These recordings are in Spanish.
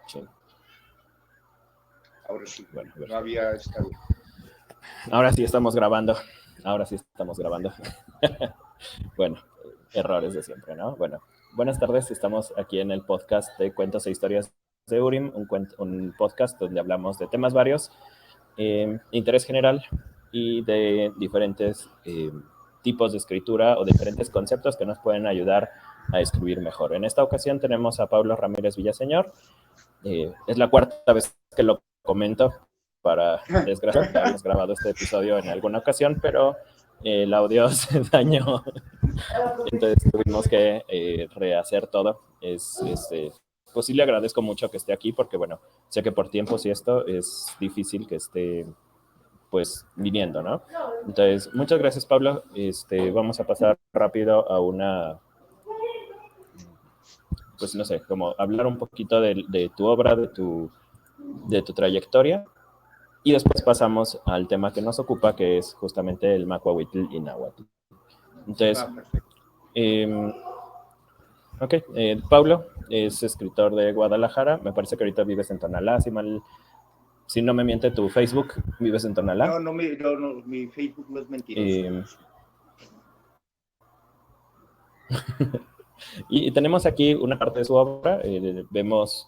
Sí. Ahora sí, Bueno, no había estado. Ahora sí estamos grabando. Bueno, errores de siempre, ¿no? Bueno, buenas tardes. Estamos aquí en el podcast de Cuentos e Historias de Urim, un podcast donde hablamos de temas varios, interés general y de diferentes tipos de escritura o diferentes conceptos que nos pueden ayudar a escribir mejor. En esta ocasión tenemos a Pablo Ramírez Villaseñor. Es la cuarta vez que lo comento, para desgracia. Ya hemos grabado este episodio en alguna ocasión, pero el audio se dañó. Entonces tuvimos que rehacer todo. Pues sí le agradezco mucho que esté aquí porque, bueno, sé que por tiempos y esto es difícil que esté pues viniendo, ¿no? Entonces, muchas gracias, Pablo. Vamos a pasar rápido a una, pues no sé, como hablar un poquito de tu obra, de tu trayectoria, y después pasamos al tema que nos ocupa, que es justamente el Macuahuitl y Náhuatl. Entonces, ok, Pablo es escritor de Guadalajara. Me parece que ahorita vives en Tonalá, si no me miente tu Facebook, vives en Tonalá. No, mi Facebook no es mentiroso. Y tenemos aquí una parte de su obra. Vemos,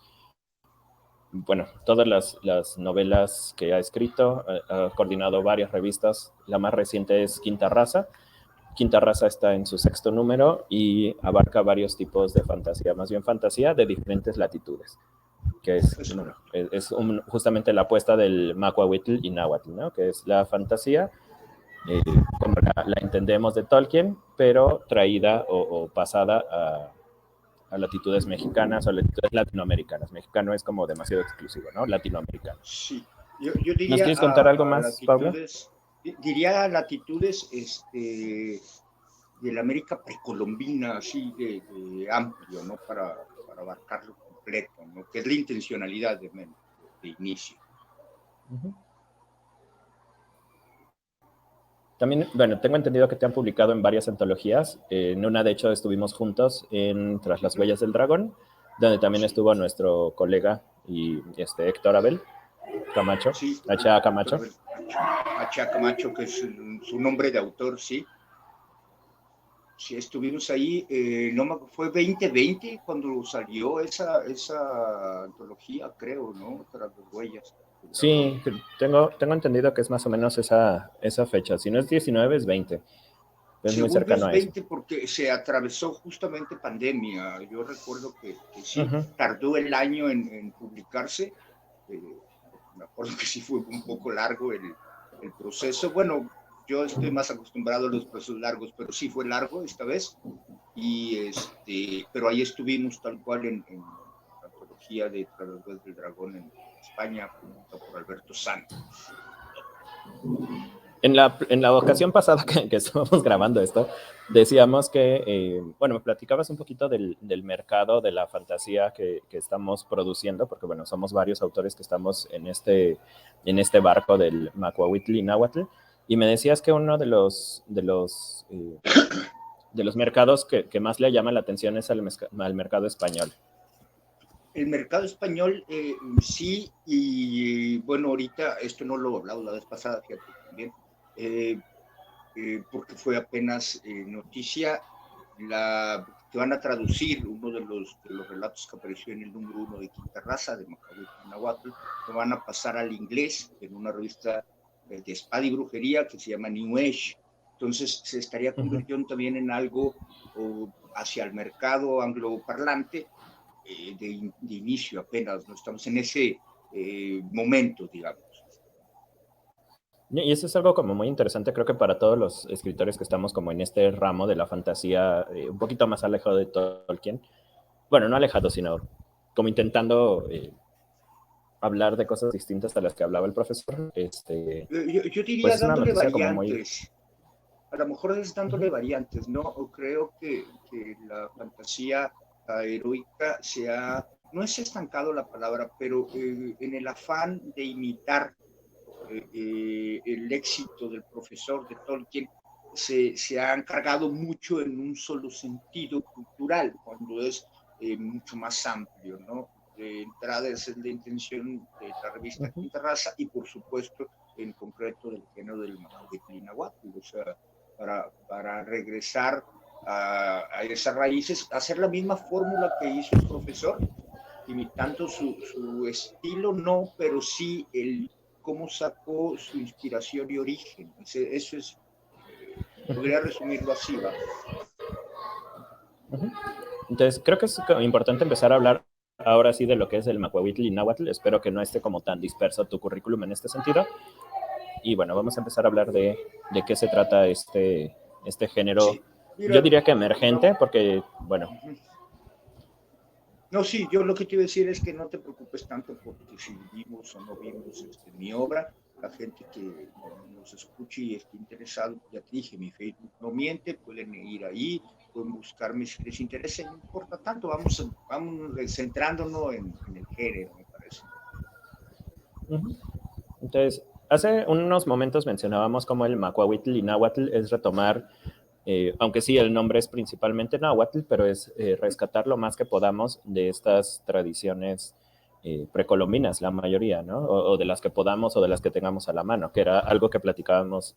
bueno, todas las novelas que ha escrito. Ha coordinado varias revistas. La más reciente es Quinta Raza. Quinta Raza está en su 6º número y abarca varios tipos de fantasía, más bien fantasía de diferentes latitudes, que es justamente la apuesta del Macuahuitl y Náhuatl, ¿no? Que es la fantasía como la entendemos de Tolkien, pero traída o pasada a latitudes mexicanas o latitudes latinoamericanas. Mexicano es como demasiado exclusivo, ¿no? Latinoamericano. Sí, yo ¿Nos diría quieres contar algo a más, Pablo? diría latitudes de la América precolombina, así de amplio, ¿no? Para abarcarlo completo, ¿no? Que es la intencionalidad de inicio. Uh-huh. También, bueno, tengo entendido que te han publicado en varias antologías. En una, de hecho, estuvimos juntos en Tras las Huellas del Dragón, donde también estuvo nuestro colega y Héctor Abel Camacho, Sí, H.A. Camacho. H.A. Camacho, que es su nombre de autor, sí. Sí, estuvimos ahí, fue 2020 cuando salió esa antología, creo, ¿no? Tras las Huellas. Sí, tengo entendido que es más o menos esa fecha. Si no es 19, es 20. Es muy Según yo cercano es a eso. 20 porque se atravesó justamente pandemia. Yo recuerdo que sí, Uh-huh. tardó el año en publicarse. Me acuerdo que sí fue un poco largo el proceso. Bueno, yo estoy más acostumbrado a los procesos largos, pero sí fue largo esta vez. Pero ahí estuvimos tal cual en la antología de Tras las Huellas del Dragón en España, publicado por Alberto Santos. En la ocasión pasada que estábamos grabando esto, decíamos que, bueno, me platicabas un poquito del mercado de la fantasía que estamos produciendo, porque, bueno, somos varios autores que estamos en este barco del Macuahuitl y Náhuatl, y me decías que uno de los mercados que más le llama la atención es al mercado español. El mercado español, sí, y bueno, ahorita esto no lo he hablado la vez pasada, fíjate también, porque fue apenas noticia, que van a traducir uno de los relatos que apareció en el número 1 de Quinta Raza, de Macahuitl y Nahuatl, lo van a pasar al inglés en una revista de espada y brujería que se llama New Age. Entonces se estaría convirtiendo también en algo hacia el mercado angloparlante, de inicio apenas, no estamos en ese momento, digamos. Y eso es algo como muy interesante, creo que para todos los escritores que estamos como en este ramo de la fantasía, un poquito más alejado de Tolkien. Bueno, no alejado, sino como intentando hablar de cosas distintas a las que hablaba el profesor. Yo diría Pues es una dándole noticia como muy... variantes. A lo mejor es dándole variantes, ¿no? O creo que la fantasía heroica no es estancado la palabra, pero en el afán de imitar el éxito del profesor de Tolkien, se ha encargado mucho en un solo sentido cultural, cuando es mucho más amplio, ¿no? de entrada esa es la intención de la revista Quinta Raza y por supuesto en concreto del género del Macahuitl Náhuatl, o sea, para regresar a esas raíces, hacer la misma fórmula que hizo el profesor, imitando su estilo, no, pero sí el cómo sacó su inspiración y origen. Eso es, podría resumirlo así, ¿va? Entonces, creo que es importante empezar a hablar ahora sí de lo que es el Macuahuitl y Náhuatl. Espero que no esté como tan disperso tu currículum en este sentido. Y bueno, vamos a empezar a hablar de qué se trata este género. Sí, mira, yo diría que emergente, porque, bueno. No, sí, yo lo que te iba a decir es que no te preocupes tanto porque si vimos o no vimos mi obra, la gente que nos escuche y esté interesado, ya te dije, mi Facebook no miente, pueden ir ahí, pueden buscarme si les interesa, no importa tanto, vamos centrándonos en el género, me parece. Entonces, hace unos momentos mencionábamos cómo el Macuahuitl y Náhuatl es retomar, aunque sí el nombre es principalmente Náhuatl, pero es rescatar lo más que podamos de estas tradiciones precolombinas, la mayoría, ¿no? O de las que podamos o de las que tengamos a la mano, que era algo que platicábamos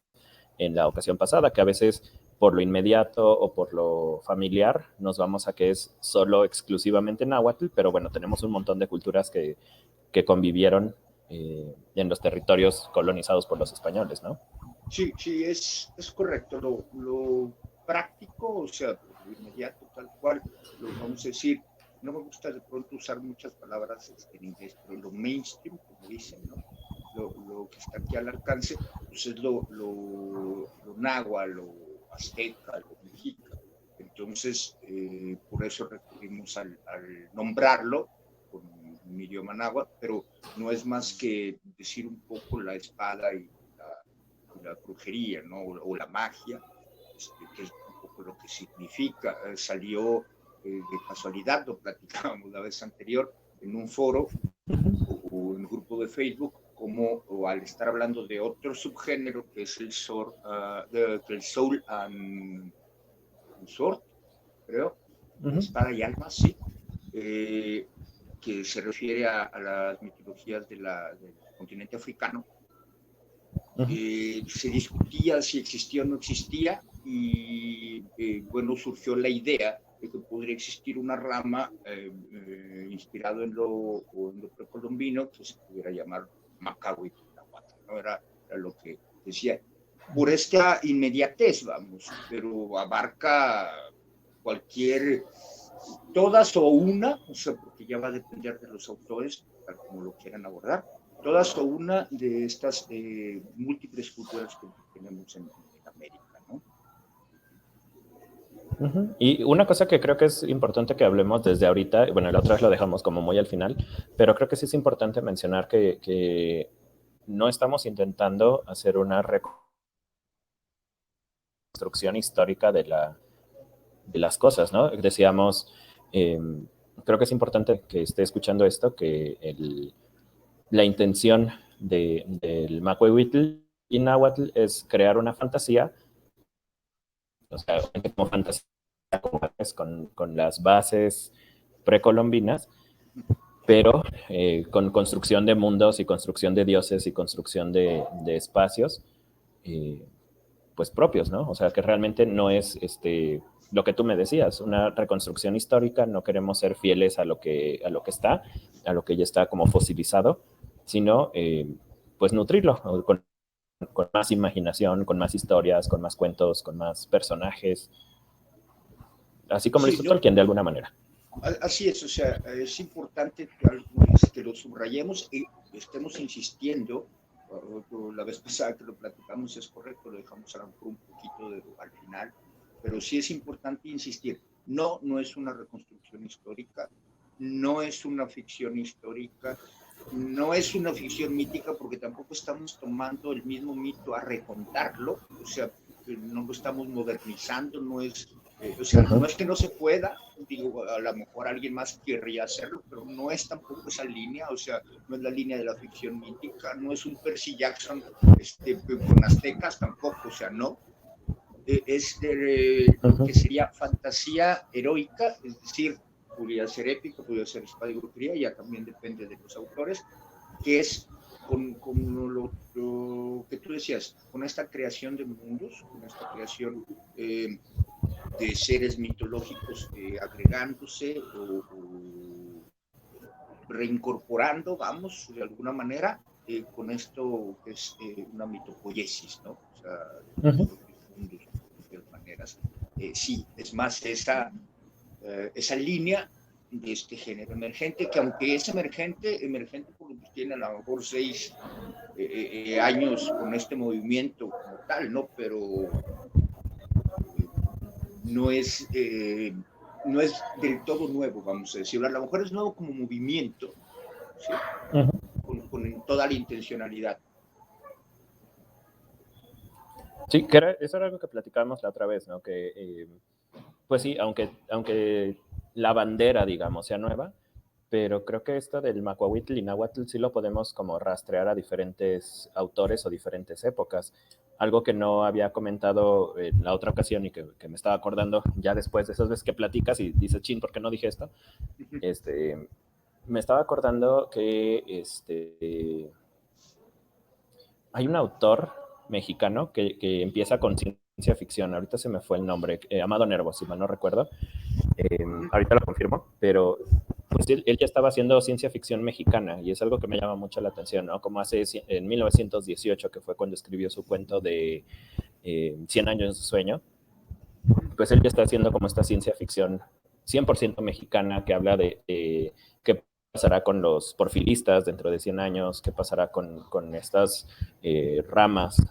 en la ocasión pasada, que a veces por lo inmediato o por lo familiar nos vamos a que es solo exclusivamente náhuatl, pero bueno, tenemos un montón de culturas que convivieron en los territorios colonizados por los españoles, ¿no? Sí, sí, es correcto. Lo práctico, o sea, lo inmediato, tal cual, lo vamos a decir. No me gusta de pronto usar muchas palabras en inglés, pero lo mainstream, como dicen, ¿no? Lo que está aquí al alcance, pues es lo náhuatl, lo azteca, lo mexica. Entonces, por eso recurrimos al nombrarlo con un idioma náhuatl, pero no es más que decir un poco la espada y la brujería, ¿no? O la magia, que es un poco lo que significa. Salió de casualidad, lo platicábamos la vez anterior, en un foro o en un grupo de Facebook, como o al estar hablando de otro subgénero que es el soul and sword, creo, espada y alma, sí, que se refiere a las mitologías del continente africano. Se discutía si existía o no existía y bueno, surgió la idea de que podría existir una rama inspirado en lo precolombino que se pudiera llamar Macahuitl Náhuatl, ¿no? Era lo que decía. Por esta inmediatez, vamos, pero abarca todas o una, o sea, porque ya va a depender de los autores, tal como lo quieran abordar, todas o una de estas múltiples culturas que tenemos en América, ¿no? Y una cosa que creo que es importante que hablemos desde ahorita, bueno, la otra vez lo dejamos como muy al final, pero creo que sí es importante mencionar que no estamos intentando hacer una reconstrucción histórica de las cosas, ¿no? Decíamos, creo que es importante que esté escuchando esto, que la intención del Macuahuitl y Náhuatl es crear una fantasía, o sea, como fantasía con las bases precolombinas, pero con construcción de mundos y construcción de dioses y construcción de espacios pues propios, ¿no? O sea, que realmente no es lo que tú me decías, una reconstrucción histórica, no queremos ser fieles a lo que está, a lo que ya está como fosilizado, sino pues nutrirlo con más imaginación, con más historias, con más cuentos, con más personajes, así como lo hizo Tolkien de alguna manera. Así es, o sea, es importante que lo subrayemos y estemos insistiendo. La vez pasada que lo platicamos es correcto, lo dejamos a lo mejor un poquito al final, pero sí es importante insistir. No es una reconstrucción histórica, no es una ficción histórica, no es una ficción mítica, porque tampoco estamos tomando el mismo mito a recontarlo, o sea, no lo estamos modernizando, no es, o sea, no es que no se pueda, digo, a lo mejor alguien más querría hacerlo, pero no es tampoco esa línea, o sea, no es la línea de la ficción mítica, no es un Percy Jackson con aztecas tampoco, o sea, no. Es lo que sería fantasía heroica, es decir, podría ser épica, podría ser espada y brujería, ya también depende de los autores, que es con lo que tú decías, con esta creación de mundos, con esta creación de seres mitológicos agregándose o reincorporando, vamos, de alguna manera, con esto que es una mitopoiesis, ¿no? O sea, los propios mundos, de propias maneras. Sí, es más esa línea de este género emergente, que aunque es emergente por lo que tiene a lo mejor 6 años con este movimiento como tal, ¿no? Pero no es del todo nuevo, vamos a decir. A lo mejor es nuevo como movimiento, ¿sí? Con toda la intencionalidad. Sí, que eso era algo que platicábamos la otra vez, ¿no? Que, pues sí, aunque la bandera, digamos, sea nueva, pero creo que esto del Macuahuitl y Náhuatl sí lo podemos como rastrear a diferentes autores o diferentes épocas. Algo que no había comentado en la otra ocasión y que me estaba acordando ya después de esas veces que platicas y dices, chin, ¿por qué no dije esto? Me estaba acordando que hay un autor mexicano que empieza con ciencia ficción. Ahorita se me fue el nombre, Amado Nervo, si mal no recuerdo. Ahorita lo confirmo, pero pues él ya estaba haciendo ciencia ficción mexicana y es algo que me llama mucho la atención, ¿no? Como hace en 1918, que fue cuando escribió su cuento de 100 años de sueño, pues él ya está haciendo como esta ciencia ficción 100% mexicana que habla de qué pasará con los porfiristas dentro de 100 años, qué pasará con estas ramas,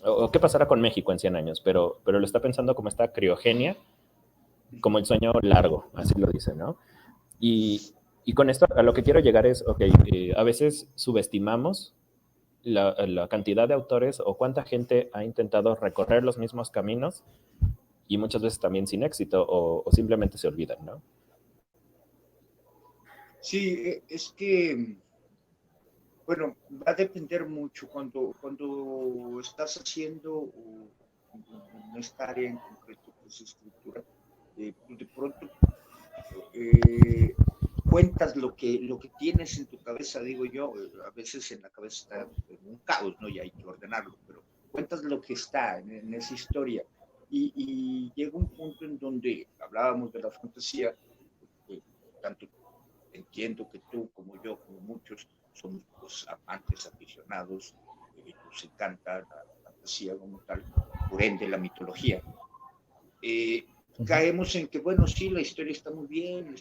o qué pasará con México en 100 años, pero lo está pensando como esta criogenia, como el sueño largo, así lo dice, ¿no? Y con esto a lo que quiero llegar es, ok, a veces subestimamos la cantidad de autores o cuánta gente ha intentado recorrer los mismos caminos y muchas veces también sin éxito o simplemente se olvidan, ¿no? Sí, es que, bueno, va a depender mucho cuando estás haciendo en esta área en concreto, que es escritura, de pronto cuentas lo que tienes en tu cabeza, digo yo, a veces en la cabeza está en un caos, ¿no? Y hay que ordenarlo, pero cuentas lo que está en esa historia. Y llega un punto en donde hablábamos de la fantasía, tanto entiendo que tú, como yo, como muchos, somos pues, amantes, aficionados, nos encanta la fantasía como tal, por ende la mitología. Caemos en que, bueno, sí, la historia está muy bien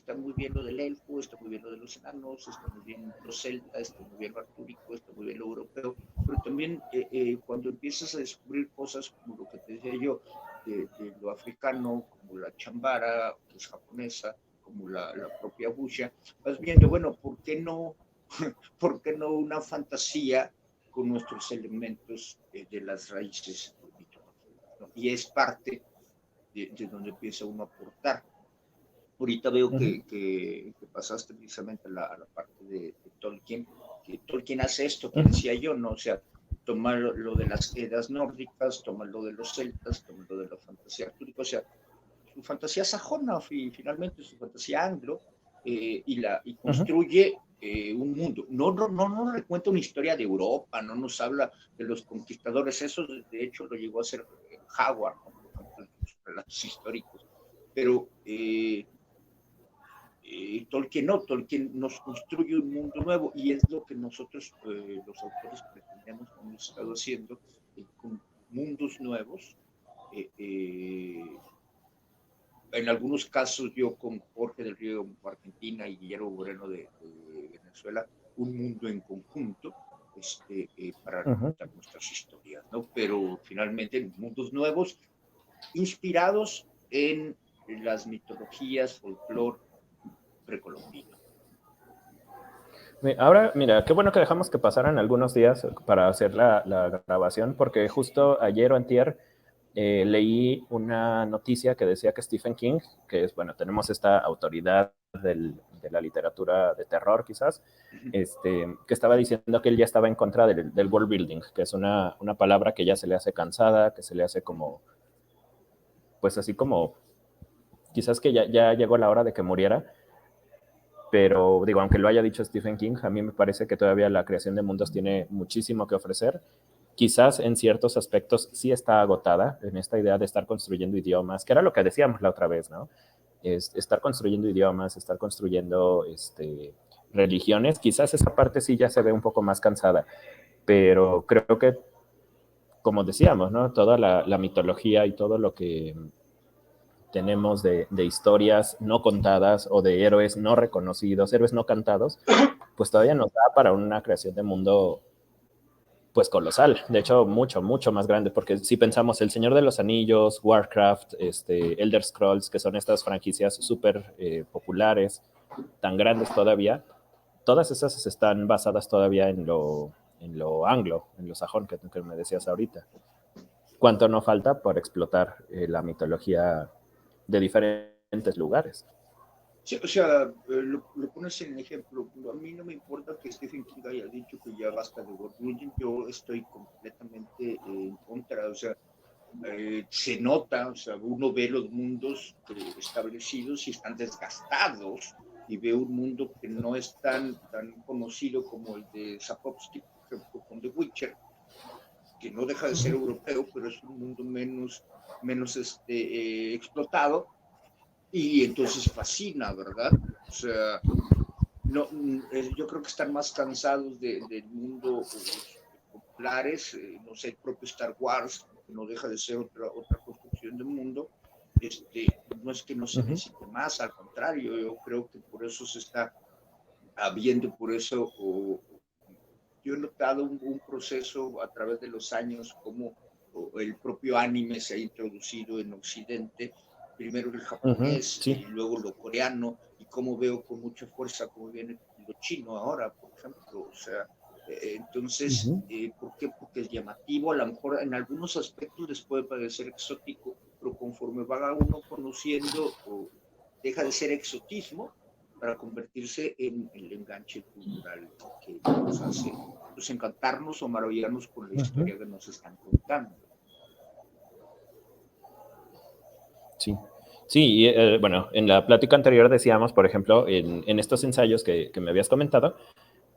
lo del elfo, está muy bien lo de los enanos, está muy bien los celtas, está muy bien lo artúrico, está muy bien lo europeo, pero también cuando empiezas a descubrir cosas como lo que te decía yo, de lo africano, como la chambara, que es japonesa, como la propia busha, vas viendo, bueno, ¿por qué no una fantasía con nuestros elementos de las raíces mitológicas? ¿No? Y es parte de donde empieza uno a aportar. Ahorita veo que pasaste precisamente a la parte de Tolkien, que Tolkien hace esto que decía yo, ¿no? O sea, toma lo de las edas nórdicas, toma lo de los celtas, toma lo de la fantasía artúrica, o sea, su fantasía sajona, finalmente su fantasía anglo, y construye un mundo. No le cuenta una historia de Europa, no nos habla de los conquistadores, eso de hecho lo llegó a hacer Howard, ¿no? Por ejemplo, en sus relatos históricos. Pero Tolkien nos construye un mundo nuevo y es lo que nosotros, los autores, pretendemos, hemos estado haciendo con mundos nuevos. En algunos casos yo con Jorge del Río Argentina y Guillermo Moreno de Venezuela, un mundo en conjunto para contar nuestras historias, ¿no? Pero finalmente mundos nuevos inspirados en las mitologías, folclore precolombino. Ahora, mira, qué bueno que dejamos que pasaran algunos días para hacer la grabación, porque justo ayer o antier leí una noticia que decía que Stephen King, que es, bueno, tenemos esta autoridad de la literatura de terror quizás, que estaba diciendo que él ya estaba en contra del world building, que es una palabra que ya se le hace cansada, que se le hace como, pues así como quizás que ya llegó la hora de que muriera, pero digo, aunque lo haya dicho Stephen King, a mí me parece que todavía la creación de mundos tiene muchísimo que ofrecer. Quizás en ciertos aspectos sí está agotada en esta idea de estar construyendo idiomas, que era lo que decíamos la otra vez, ¿no? Es estar construyendo idiomas, estar construyendo religiones, quizás esa parte sí ya se ve un poco más cansada, pero creo que, como decíamos, ¿no? Toda la mitología y todo lo que tenemos de historias no contadas o de héroes no reconocidos, héroes no cantados, pues todavía nos da para una creación de mundo pues colosal, de hecho mucho, mucho más grande, porque si pensamos El Señor de los Anillos, Warcraft, Elder Scrolls, que son estas franquicias súper populares, tan grandes todavía, todas esas están basadas todavía en lo anglo, en lo sajón que me decías ahorita. ¿Cuánto no falta por explotar la mitología de diferentes lugares? Sí, o sea, lo pones en ejemplo. A mí no me importa que Stephen King haya dicho que ya basta de World Building. Yo estoy completamente en contra. O sea, se nota, o sea, uno ve los mundos establecidos y están desgastados y ve un mundo que no es tan conocido como el de Sapkowski, por ejemplo, con The Witcher, que no deja de ser europeo, pero es un mundo menos explotado y entonces fascina, ¿verdad? O sea, no, yo creo que están más cansados del mundo populares, no sé, el propio Star Wars, que no deja de ser otra construcción del mundo, no es que no se necesite más, al contrario, yo creo que por eso se está habiendo, por eso yo he notado un proceso a través de los años como el propio anime se ha introducido en Occidente, primero el japonés Sí. y luego lo coreano, y como veo con mucha fuerza cómo viene lo chino ahora, por ejemplo, o sea, entonces, ¿por qué? Porque es llamativo, a lo mejor en algunos aspectos les puede parecer exótico, pero conforme va uno conociendo, deja de ser exotismo para convertirse en el enganche cultural que nos hace pues, encantarnos o maravillarnos con la historia que nos están contando. Sí. Sí, y bueno, en la plática anterior decíamos, por ejemplo, en estos ensayos que me habías comentado,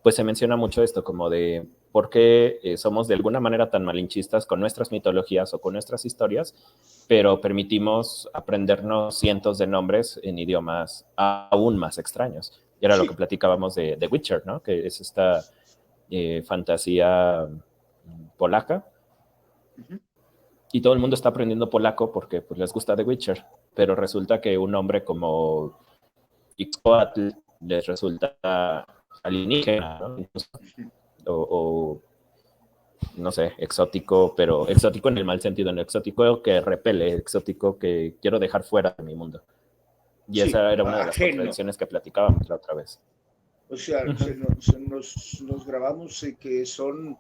pues se menciona mucho esto, como de por qué somos de alguna manera tan malinchistas con nuestras mitologías o con nuestras historias, pero permitimos aprendernos cientos de nombres en idiomas aún más extraños. Y era lo que Sí. platicábamos de Witcher, ¿no? Que es esta fantasía polaca. Uh-huh. Y todo el mundo está aprendiendo polaco porque pues, les gusta The Witcher, pero resulta que un nombre como Ixcoatl les resulta alienígena, ¿no? Uh-huh. O, no sé, exótico, pero exótico en el mal sentido, no exótico que repele, exótico que quiero dejar fuera de mi mundo. Y Sí, esa era una de las ajeno. contradicciones que platicábamos la otra vez. O sea, nos grabamos que son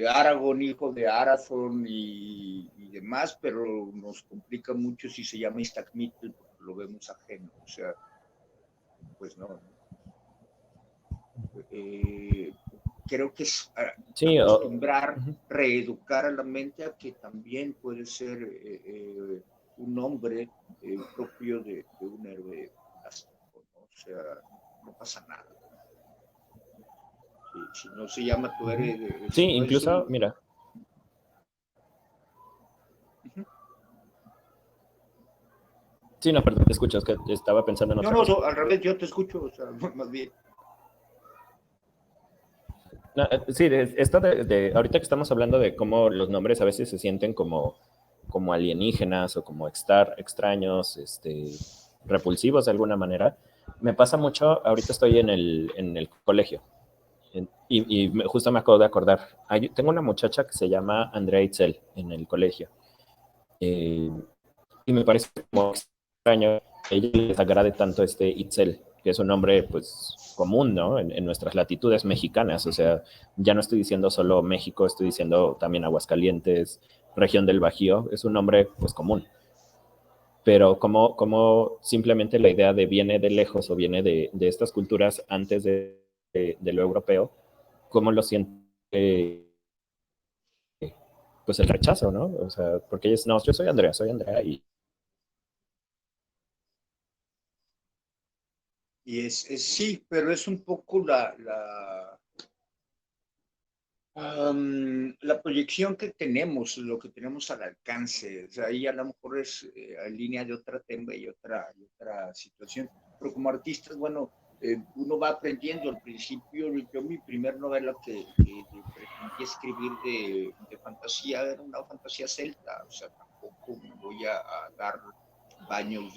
Aragorn, hijo de Arathorn y demás, pero nos complica mucho si se llama Iztaccíhuatl porque lo vemos ajeno. O sea, pues no. Eh, Creo que es Sí, acostumbrar, reeducar a la mente a que también puede ser un nombre propio de un héroe clásico, ¿no? O sea, no pasa nada. Si no se llama tu héroe, sí, si no es incluso, un... mira, Uh-huh. sí, no, perdón, te escucho, es que estaba pensando en No, otra no, cosa. no, al revés, yo te escucho, o sea, más bien. No, sí, esto ahorita que estamos hablando de cómo los nombres a veces se sienten como alienígenas o como extraños, repulsivos de alguna manera, me pasa mucho, ahorita estoy en el colegio justo me acabo de acordar, tengo una muchacha que se llama Andrea Itzel en el colegio eh, y me parece como extraño que a ella les agrade tanto este Itzel, que es un nombre pues común, ¿no? En nuestras latitudes mexicanas, o sea, ya no estoy diciendo solo México, estoy diciendo también Aguascalientes, región del Bajío, es un nombre pues común. Pero como simplemente la idea de viene de lejos o viene de estas culturas antes de lo europeo, cómo lo siente pues el rechazo, ¿no? O sea, porque ellos, no, yo soy Andrea y Y sí, pero es un poco la proyección que tenemos, lo que tenemos al alcance. O sea, ahí a lo mejor es en línea de otra tema y otra situación. Pero como artistas, bueno, uno va aprendiendo. Al principio, yo mi primer novela que pretendí escribir de fantasía era una fantasía celta. O sea, tampoco me voy a dar baños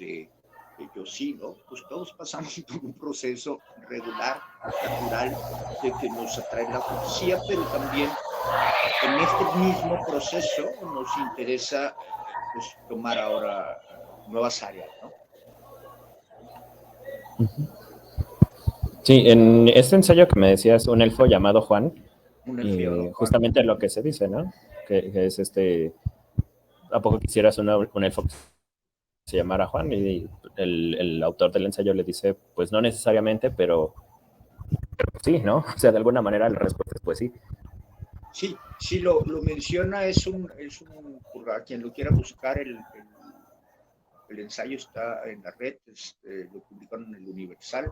yo sí, ¿no? Pues todos pasamos por un proceso regular, natural, de que nos atrae la fantasía, pero también en este mismo proceso nos interesa pues, tomar ahora nuevas áreas, ¿no? Sí, en este ensayo que me decías, un elfo llamado Juan, Un elfo llamado Juan. justamente lo que se dice, ¿no? Que es ¿a poco quisieras un elfo que se llamara Juan? Y el autor del ensayo le dice, pues no necesariamente, pero sí, ¿no? O sea, de alguna manera la respuesta es pues sí. Sí, sí lo menciona, a quien lo quiera buscar, el ensayo está en la red, lo publicaron en el Universal.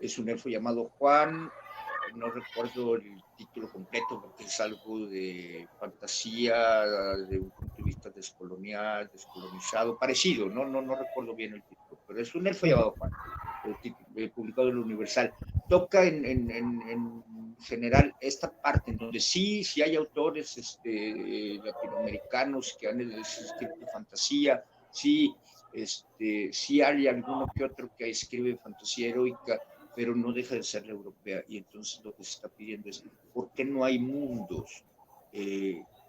Es un elfo llamado Juan, no recuerdo el título completo porque es algo de fantasía, de un punto de vista descolonizado, parecido, no recuerdo bien el título, pero es un elfo llamado Juan, publicado en el Universal. Toca en general esta parte en donde sí hay autores latinoamericanos que han escrito fantasía, sí hay alguno que otro que escribe fantasía heroica, pero no deja de ser la europea. Y entonces lo que se está pidiendo es, ¿por qué no hay mundos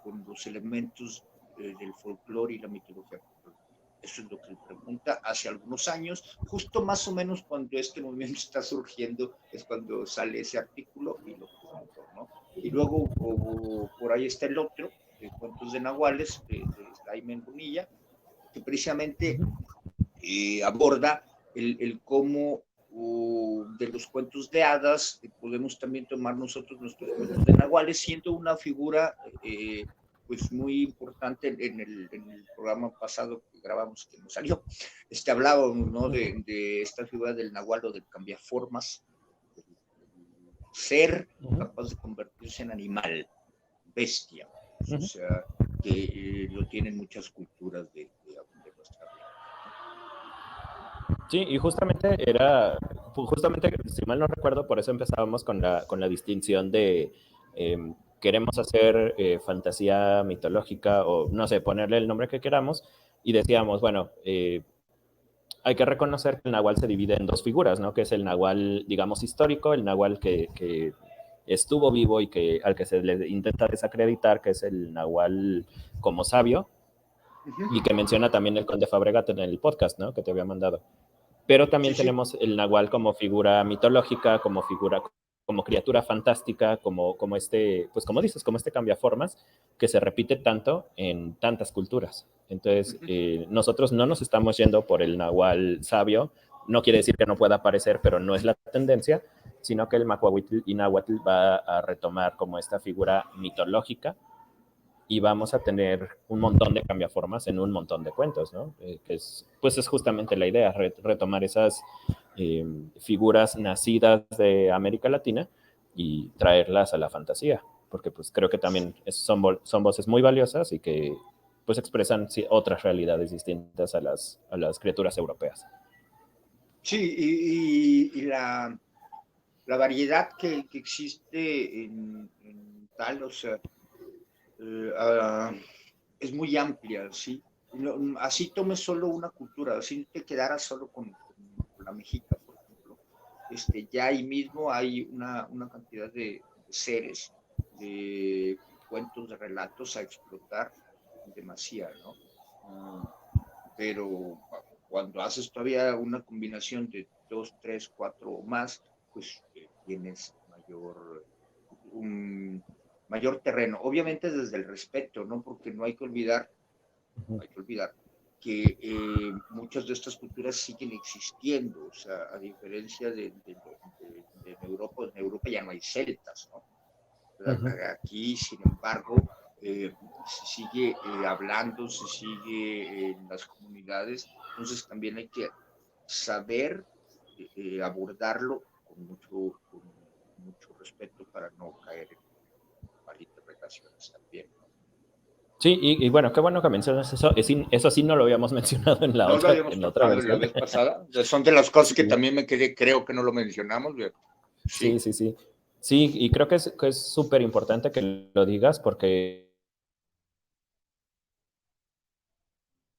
con los elementos del folclore y la mitología popular? Eso es lo que él pregunta hace algunos años, justo más o menos cuando este movimiento está surgiendo, es cuando sale ese artículo y lo publicó, ¿no? Y luego por ahí está el otro, Cuentos de Nahuales, de Jaime Bonilla, que precisamente aborda el cómo de los cuentos de hadas podemos también tomar nosotros nuestros cuentos de nahuales, siendo una figura pues muy importante en el programa pasado que grabamos que nos salió. Hablábamos, ¿no? de esta figura del nahual o del cambiaformas, del ser capaz de convertirse en animal, bestia, o sea, que lo tienen muchas culturas de nuestra América. Sí, y justamente, si mal no recuerdo, por eso empezábamos con la distinción de queremos hacer fantasía mitológica o no sé, ponerle el nombre que queramos, y decíamos, bueno, hay que reconocer que el nahual se divide en dos figuras, ¿no? Que es el nahual, digamos, histórico, el nahual que estuvo vivo y al que se le intenta desacreditar, que es el nahual como sabio, y que menciona también el conde Fabregat en el podcast, ¿no? Que te había mandado. Pero también Sí. tenemos el nahual como figura mitológica, como criatura fantástica, pues como dices, como este cambiaformas que se repite tanto en tantas culturas. Entonces, nosotros no nos estamos yendo por el nahual sabio, no quiere decir que no pueda aparecer, pero no es la tendencia, sino que el macuahuitl y náhuatl va a retomar como esta figura mitológica y vamos a tener un montón de cambiaformas en un montón de cuentos, ¿no? Pues es justamente la idea, retomar esas figuras nacidas de América Latina y traerlas a la fantasía, porque pues creo que también son voces muy valiosas y que pues expresan otras realidades distintas a las criaturas europeas. Sí, y la variedad que existe tal, o sea, uh, es muy amplia, ¿sí? No, así tomes solo una cultura, así te quedaras solo con la mexica, por ejemplo. Ya ahí mismo hay una cantidad de seres, de cuentos, de relatos a explotar demasiado, ¿no? Pero cuando haces todavía una combinación de dos, tres, cuatro o más, pues tienes un mayor terreno. Obviamente desde el respeto, ¿no? Porque hay que olvidar que muchas de estas culturas siguen existiendo, o sea, a diferencia en Europa ya no hay celtas, ¿no? Aquí, sin embargo, se sigue hablando, se sigue en las comunidades, entonces también hay que saber abordarlo con mucho respeto para no caer en malinterpretaciones también, ¿no? Sí, y bueno, qué bueno que mencionas eso. Eso sí no lo habíamos mencionado No lo habíamos en la otra tocado la versión. vez pasada. Son de las cosas que Sí, también me quedé, creo que no lo mencionamos. Sí, sí, sí, sí. Sí, y creo que es súper importante que lo digas porque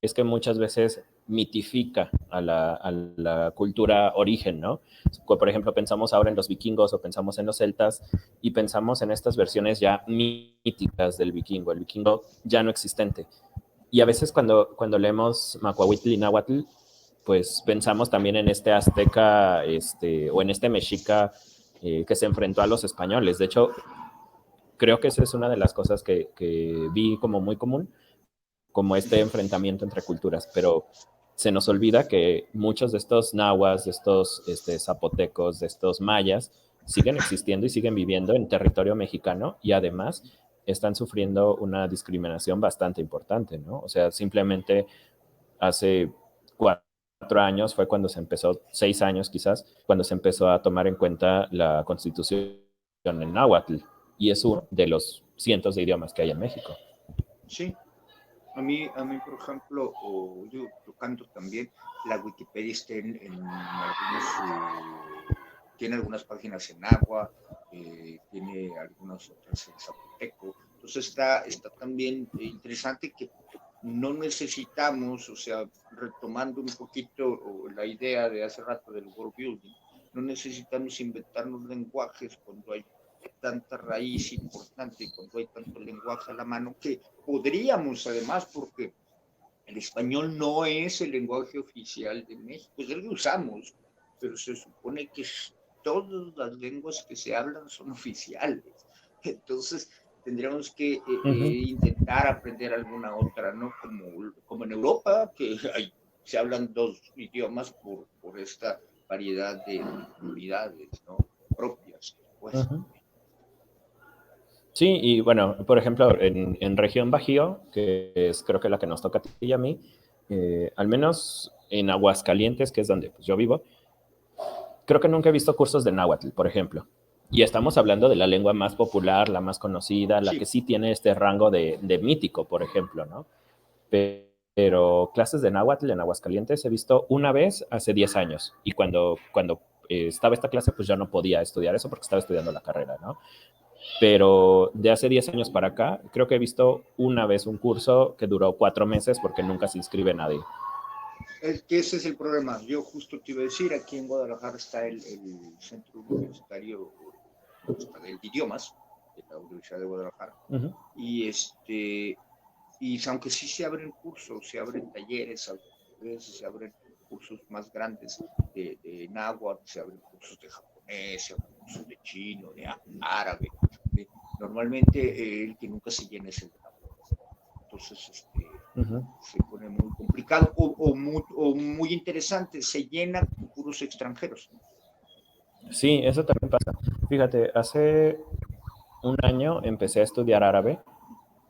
es que muchas veces mitifica a la cultura origen, ¿no? Por ejemplo, pensamos ahora en los vikingos o pensamos en los celtas y pensamos en estas versiones ya míticas del vikingo, el vikingo ya no existente. Y a veces cuando leemos Macuahuitl y Náhuatl, pues pensamos también en este azteca o en este mexica que se enfrentó a los españoles. De hecho, creo que esa es una de las cosas que vi como muy común, como este enfrentamiento entre culturas, pero se nos olvida que muchos de estos nahuas, de estos zapotecos, de estos mayas, siguen existiendo y siguen viviendo en territorio mexicano y además están sufriendo una discriminación bastante importante, ¿no? O sea, simplemente hace 4 años fue cuando se empezó, 6 años quizás, cuando se empezó a tomar en cuenta la constitución en náhuatl y es uno de los cientos de idiomas que hay en México. sí. Por ejemplo, yo tocando también, la Wikipedia está en algunos, tiene algunas páginas en agua, tiene algunas otras en zapoteco. Entonces está también interesante que no necesitamos, o sea, retomando un poquito la idea de hace rato del world building, no necesitamos inventarnos lenguajes cuando hay tanta raíz importante y cuando hay tanto lenguaje a la mano que podríamos además, porque el español no es el lenguaje oficial de México, es el que usamos, pero se supone que todas las lenguas que se hablan son oficiales. Entonces, tendríamos que Uh-huh. intentar aprender alguna otra, ¿no? Como en Europa, que se hablan dos idiomas por esta variedad de comunidades, ¿no? Propias, pues. Uh-huh. Sí, y bueno, por ejemplo, en región Bajío, que es creo que la que nos toca a ti y a mí, al menos en Aguascalientes, que es donde pues, yo vivo, creo que nunca he visto cursos de náhuatl, por ejemplo. Y estamos hablando de la lengua más popular, la más conocida, la que Sí, sí tiene este rango de mítico, por ejemplo, ¿no? Pero clases de náhuatl en Aguascalientes he visto una vez hace 10 años. Y cuando estaba esta clase, pues ya no podía estudiar eso porque estaba estudiando la carrera, ¿no? Pero de hace 10 años para acá, creo que he visto una vez un curso que duró 4 meses porque nunca se inscribe nadie. es que ese es el problema. Yo justo te iba a decir, aquí en Guadalajara está el Centro Universitario de Idiomas de la Universidad de Guadalajara. Uh-huh. Y aunque sí se abren cursos, se abren talleres, a veces se abren cursos más grandes de náhuatl, se abren cursos de japonés, se abren cursos de chino, de árabe. Normalmente el que nunca se llena es el de náhuatl. Entonces, Uh-huh. se pone muy complicado o muy interesante, se llena con puros extranjeros. Sí, eso también pasa. Fíjate, hace un año empecé a estudiar árabe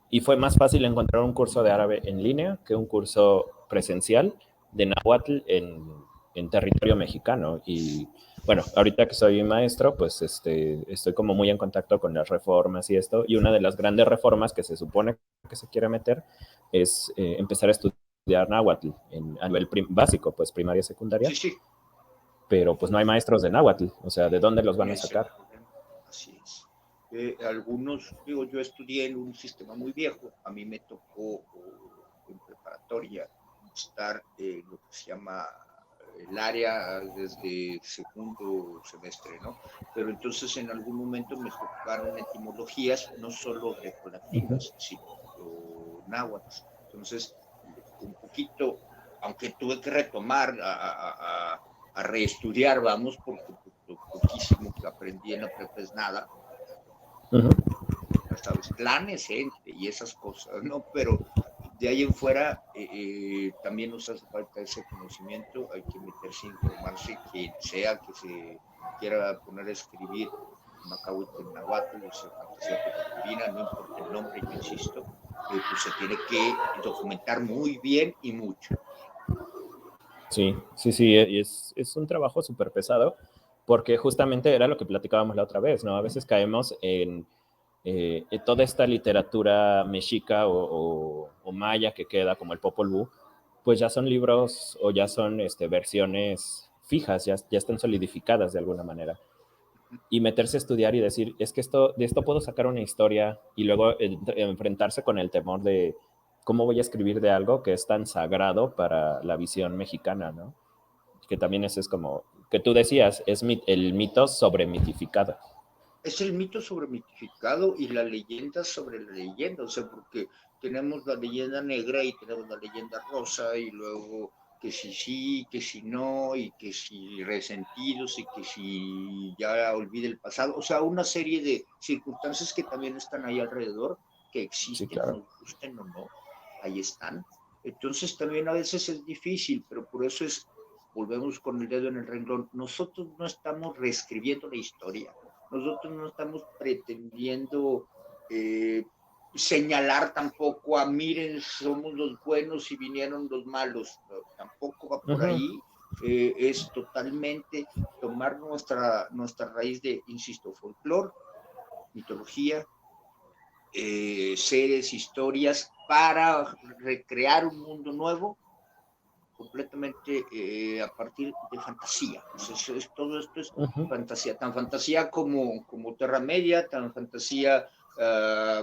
y fue más fácil encontrar un curso de árabe en línea que un curso presencial de náhuatl en territorio mexicano. Y bueno, ahorita que soy maestro, pues estoy como muy en contacto con las reformas y esto. Y una de las grandes reformas que se supone que se quiere meter es empezar a estudiar náhuatl a nivel básico, pues primaria y secundaria. Sí, sí, Pero pues no hay maestros de náhuatl. O sea, ¿de dónde los van a es el sacar? problema. Así es. Algunos, digo, yo estudié en un sistema muy viejo, a mí me tocó en preparatoria estar en lo que se llama el área desde segundo semestre, ¿no? Pero entonces en algún momento me tocaron etimologías, no solo Uh-huh. grecolatinas, sino náhuatl. Entonces, un poquito, aunque tuve que retomar a reestudiar, vamos, porque lo poquísimo que aprendí en la prepa es nada, Uh-huh. ya sabes, planes, gente y esas cosas, ¿no? Pero de ahí en fuera también nos hace falta ese conocimiento, hay que meterse, informarse, quien sea que se quiera poner a escribir Macahuete en Nahuatl, o sea, fantasía precolombina, no importa el nombre, yo insisto, pues se tiene que documentar muy bien y mucho. Sí, sí, sí, y es un trabajo súper pesado, porque justamente era lo que platicábamos la otra vez, ¿no? A veces caemos en toda esta literatura mexica o maya que queda, como el Popol Vuh, pues ya son libros o ya son versiones fijas, ya están solidificadas de alguna manera. Y meterse a estudiar y decir, es que de esto puedo sacar una historia y luego enfrentarse con el temor de cómo voy a escribir de algo que es tan sagrado para la visión mexicana, ¿no? Que también ese es como, que tú decías, es el mito sobremitificado. Es el mito sobremitificado y la leyenda sobre la leyenda, o sea, porque tenemos la leyenda negra y tenemos la leyenda rosa y luego que si sí, que si no, y que si resentidos y que si ya olvide el pasado, o sea, una serie de circunstancias que también están ahí alrededor, que Sí, existen, claro. nos gusten o no, ahí están. Entonces también a veces es difícil, pero por eso volvemos con el dedo en el renglón, nosotros no estamos reescribiendo la historia, nosotros no estamos pretendiendo señalar tampoco a miren, somos los buenos y vinieron los malos. No, tampoco va por Uh-huh. ahí. Es totalmente tomar nuestra raíz de, insisto, folclore, mitología, seres, historias, para recrear un mundo nuevo completamente a partir de fantasía. Todo esto es Uh-huh. fantasía, tan fantasía como Terra Media, tan fantasía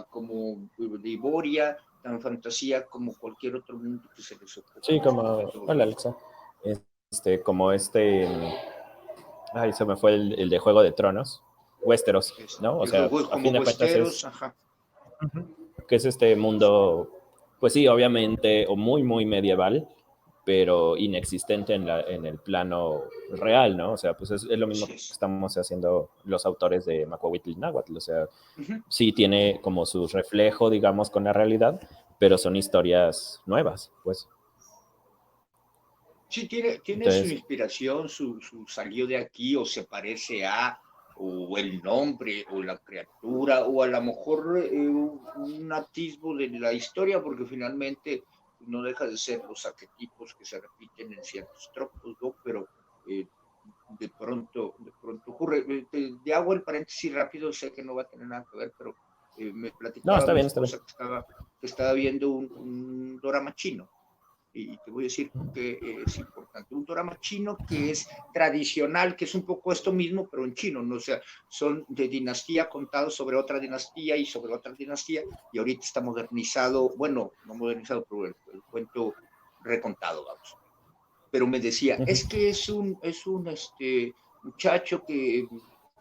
como Liboria, tan fantasía como cualquier otro mundo que se les ocurra Sí, a los como, hola escritores. Alexa, como ay, se me fue el de Juego de Tronos, Westeros, ¿no? O sea, a Como fin de cuentas Westeros, ajá. que es este mundo, pues sí, obviamente, o muy, muy medieval, pero inexistente en el plano real, ¿no? O sea, pues es lo mismo Así que es. estamos haciendo los autores de Macuahuitl Náhuatl, o sea, Uh -huh. sí tiene como su reflejo, digamos, con la realidad, pero son historias nuevas, pues. Sí, tiene su Entonces, inspiración, su salió de aquí o se parece a, o el nombre, o la criatura, o a lo mejor un atisbo de la historia, porque finalmente no deja de ser los arquetipos que se repiten en ciertos tropos, ¿no? Pero eh, de pronto ocurre. Te hago el paréntesis rápido, sé que no va a tener nada que ver, pero me no, platicaba está mi bien, está bien. esposa que estaba viendo un drama chino y te voy a decir por qué es importante. Un drama chino que es tradicional, que es un poco esto mismo, pero en chino, ¿no? O sea, son de dinastía contados sobre otra dinastía y sobre otra dinastía, y ahorita está modernizado, bueno, no modernizado, pero el cuento recontado, vamos. Pero me decía, Uh-huh. es que es un muchacho que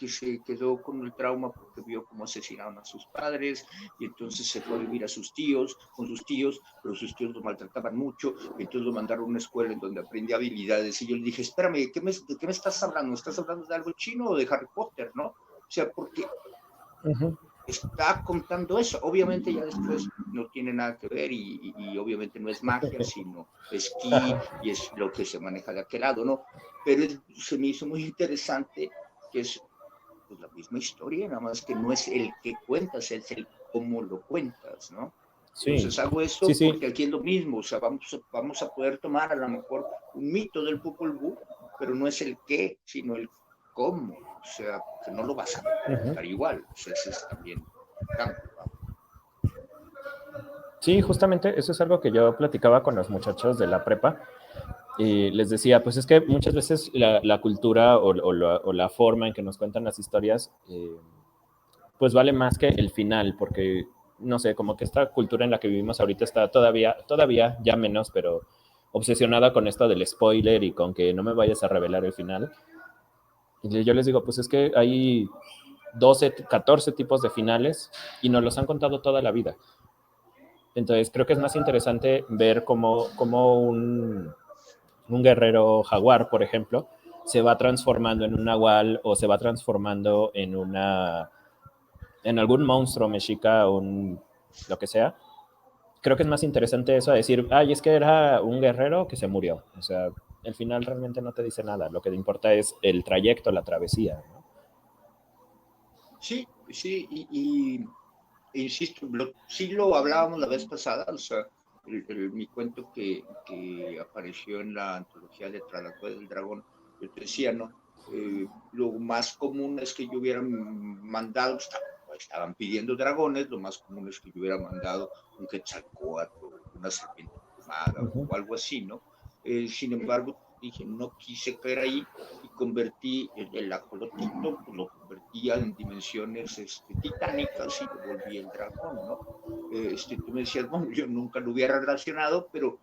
se quedó con el trauma porque vio cómo asesinaron a sus padres y entonces se fue a vivir con sus tíos, pero sus tíos lo maltrataban mucho y entonces lo mandaron a una escuela en donde aprendí habilidades y yo le dije, espérame, ¿de qué me estás hablando? ¿Estás hablando de algo chino o de Harry Potter, no? O sea, porque Uh-huh. está contando eso. Obviamente ya después no tiene nada que ver y obviamente no es magia, sino es ki y es lo que se maneja de aquel lado, ¿no? Pero se me hizo muy interesante que es pues, la misma historia, nada más que no es el que cuentas, es el cómo lo cuentas, ¿no? Sí, Entonces hago sí, esto sí. porque aquí es lo mismo, o sea, vamos a poder tomar a lo mejor un mito del Popol Vuh, pero no es el qué, sino el cómo, o sea, que no lo vas a Uh-huh. contar igual, o sea, ese es también el cambio, vamos. Sí, justamente eso es algo que yo platicaba con los muchachos de la prepa y les decía, pues es que muchas veces la cultura o la forma en que nos cuentan las historias, pues vale más que el final, porque no sé, como que esta cultura en la que vivimos ahorita está todavía, ya menos, pero obsesionada con esto del spoiler y con que no me vayas a revelar el final. Y yo les digo, pues es que hay 12, 14 tipos de finales y nos los han contado toda la vida. Entonces creo que es más interesante ver cómo un guerrero jaguar, por ejemplo, se va transformando en un nahual o se va transformando en algún monstruo mexica o lo que sea. Creo que es más interesante eso a decir, ay, es que era un guerrero que se murió. O sea, el final realmente no te dice nada. Lo que te importa es el trayecto, la travesía, ¿no? Sí, sí, e insisto, sí lo hablábamos la vez pasada, o sea, mi cuento que apareció en la antología de Tras la Cueva del Dragón, yo te decía, ¿no? Lo más común es que yo hubiera mandado, estaban pidiendo dragones, lo más común es que yo hubiera mandado un quetzalcóatl, una serpiente plumada o algo así, ¿no? Sin embargo, dije, no quise caer ahí y convertí el ajolotito, pues lo convertía en dimensiones titánicas y lo volví el dragón, ¿no? Tú me decías, bueno, yo nunca lo hubiera relacionado, pero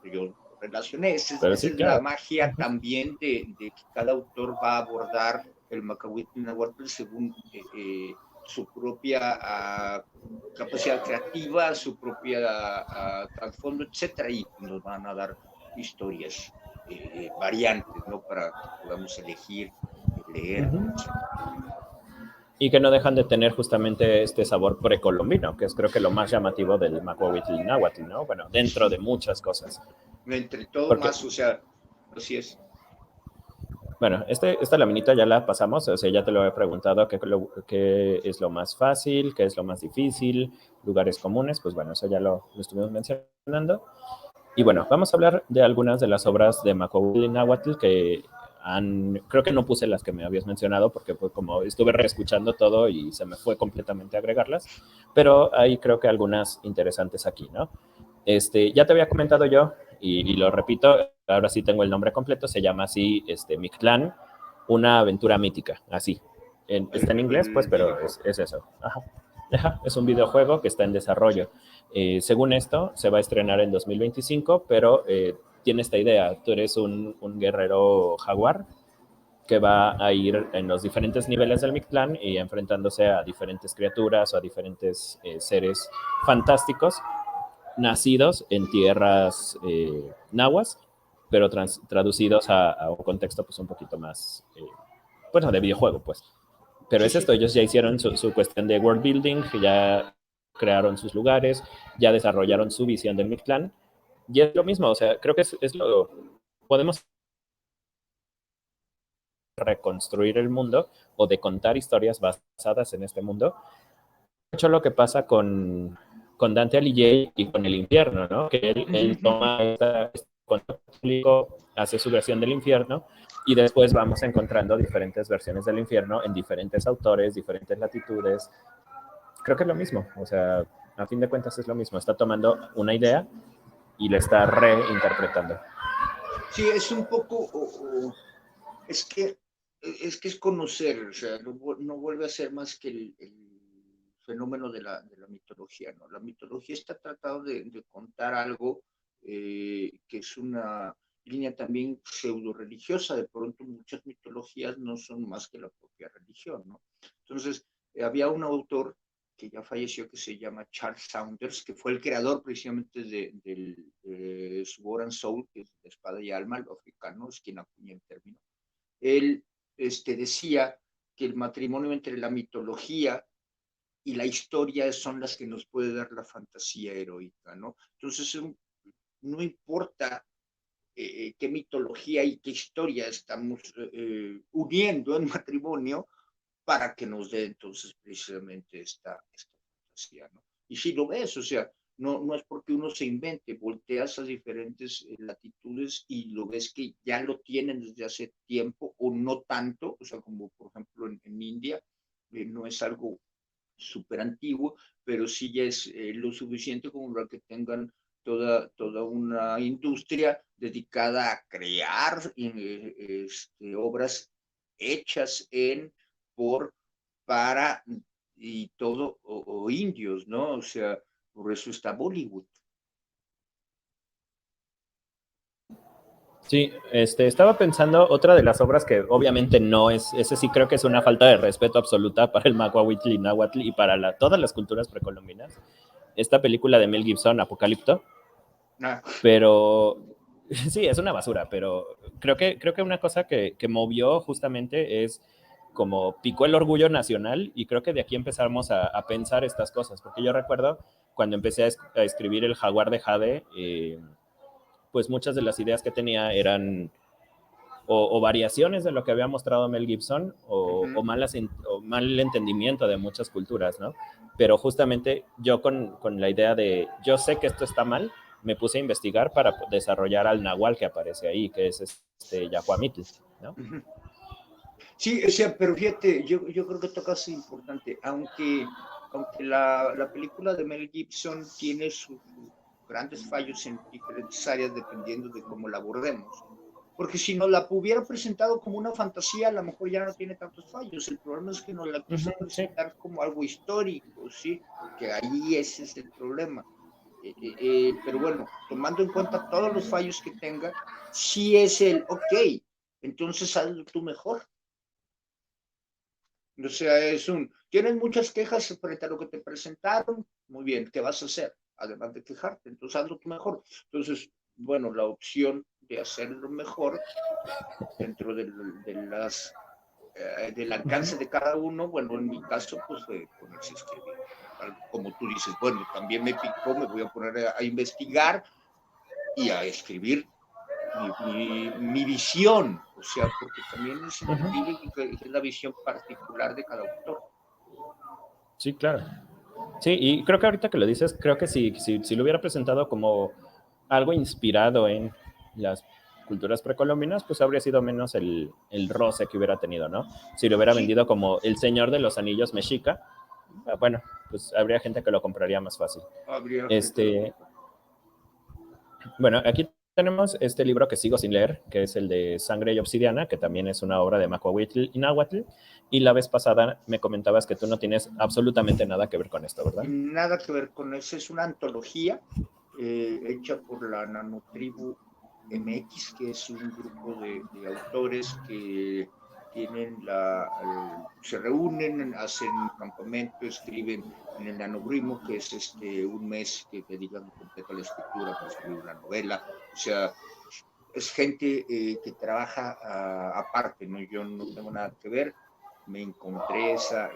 yo lo relacioné. Esa Pero es sí, la claro. magia también de que cada autor va a abordar el Macahuitl según su propia capacidad creativa, su propia trasfondo, etcétera, y nos van a dar historias variantes, ¿no? Para que podamos elegir, leer, etcétera. Y que no dejan de tener justamente este sabor precolombino, que es creo que lo más llamativo del Macuahuitl Náhuatl, ¿no? Bueno, dentro de Sí, muchas cosas. entre todo Porque, más, o sea, así es. bueno, esta laminita ya la pasamos, o sea, ya te lo he preguntado, qué es lo más fácil, qué es lo más difícil, lugares comunes, pues bueno, eso ya lo estuvimos mencionando. Y bueno, vamos a hablar de algunas de las obras de Macahuitl Náhuatl que creo que no puse las que me habías mencionado porque fue como estuve reescuchando todo y se me fue completamente agregarlas, pero hay creo que algunas interesantes aquí, ¿no? Ya te había comentado yo y lo repito, ahora sí tengo el nombre completo, se llama así, Mictlán, una aventura mítica, así. Está en inglés, pues, El pero videojuego. es eso. Ajá. Ajá, es un videojuego que está en desarrollo. Según esto, se va a estrenar en 2025, pero tiene esta idea. Tú eres un guerrero jaguar que va a ir en los diferentes niveles del Mictlán y enfrentándose a diferentes criaturas o a diferentes seres fantásticos nacidos en tierras nahuas, pero traducidos a un contexto pues un poquito más, bueno, de videojuego, pues. Pero Sí, es esto, sí. ellos ya hicieron su cuestión de world building, ya crearon sus lugares, ya desarrollaron su visión del Mictlán, y es lo mismo, o sea, creo que es lo, podemos reconstruir el mundo o de contar historias basadas en este mundo. Mucho lo que pasa con Dante Alighieri y con el infierno, ¿no? Que él toma este concepto público, hace su versión del infierno y después vamos encontrando diferentes versiones del infierno en diferentes autores, diferentes latitudes. Creo que es lo mismo, o sea, a fin de cuentas es lo mismo. Está tomando una idea y la está reinterpretando. Sí, es un poco, es que es conocer, o sea, no vuelve a ser más que el fenómeno de la mitología, ¿no? La mitología está tratando de contar algo que es una línea también pseudo religiosa. De pronto muchas mitologías no son más que la propia religión, ¿no? Entonces, había un autor que ya falleció, que se llama Charles Saunders, que fue el creador precisamente de Sword and Soul, que es de espada y alma, lo africano, es quien acuña el término. Él decía que el matrimonio entre la mitología y la historia son las que nos puede dar la fantasía heroica, ¿no? Entonces, no importa qué mitología y qué historia estamos uniendo en matrimonio para que nos dé entonces precisamente esta fantasía, ¿no? Y si lo ves, o sea, no es porque uno se invente, volteas a diferentes latitudes y lo ves que ya lo tienen desde hace tiempo o no tanto, o sea, como por ejemplo en India, no es algo súper antiguo, pero sí ya es lo suficiente como para que tengan toda una industria dedicada a crear obras hechas por, para y todo, o indios, ¿no? O sea, por eso está Bollywood. Sí, estaba pensando otra de las obras que obviamente no es, ese sí creo que es una falta de respeto absoluta para el Macuahuitl y Náhuatl y para todas las culturas precolombinas. Esta película de Mel Gibson, Apocalipto, Ah, pero sí, es una basura, pero creo que una cosa que movió justamente es como picó el orgullo nacional y creo que de aquí empezamos a pensar estas cosas, porque yo recuerdo cuando empecé a escribir El Jaguar de Jade, pues muchas de las ideas que tenía eran o variaciones de lo que había mostrado Mel Gibson o mal entendimiento de muchas culturas, ¿no? Pero justamente yo con la idea de, yo sé que esto está mal, me puse a investigar para desarrollar al nahual que aparece ahí, que es Yahuamitl, ¿no? Sí, o sea, pero fíjate, yo creo que tocas importante, aunque la película de Mel Gibson tiene sus grandes fallos en diferentes áreas dependiendo de cómo la abordemos. Porque si nos la hubiera presentado como una fantasía, a lo mejor ya no tiene tantos fallos. El problema es que nos la quiso Sí. presentar como algo histórico, ¿sí? Que ahí ese es el problema. Pero bueno, tomando en cuenta todos los fallos que tenga, sí es ok, entonces hazlo tú mejor. O sea, tienes muchas quejas frente a lo que te presentaron, muy bien, ¿qué vas a hacer? Además de quejarte, entonces hazlo tú mejor. Entonces, bueno, la opción de hacerlo mejor dentro del alcance de cada uno, bueno, en mi caso, pues fue ponerse a escribir. Como tú dices, bueno, también me picó, me voy a poner a investigar y a escribir mi visión, o sea, porque también es entendible que es la visión particular de cada autor. Sí, claro. Sí, y creo que ahorita que lo dices, creo que si lo hubiera presentado como algo inspirado en las culturas precolombinas, pues habría sido menos el roce que hubiera tenido, ¿no? Si lo hubiera Sí, vendido como El Señor de los Anillos mexica, bueno, pues habría gente que lo compraría más fácil. habría gente que lo compra. Bueno, aquí tenemos este libro que sigo sin leer, que es el de Sangre y Obsidiana, que también es una obra de Macuahuitl y Náhuatl. Y la vez pasada me comentabas que tú no tienes absolutamente nada que ver con esto, ¿verdad? Nada que ver con eso, es una antología hecha por la Nanotribu MX, que es un grupo de autores que se reúnen, hacen un campamento, escriben en el Nanobrimo, que es un mes que dedican completo a la escritura para escribir una novela. O sea, es gente que trabaja aparte, ¿no? Yo no tengo nada que ver. Me encontré esa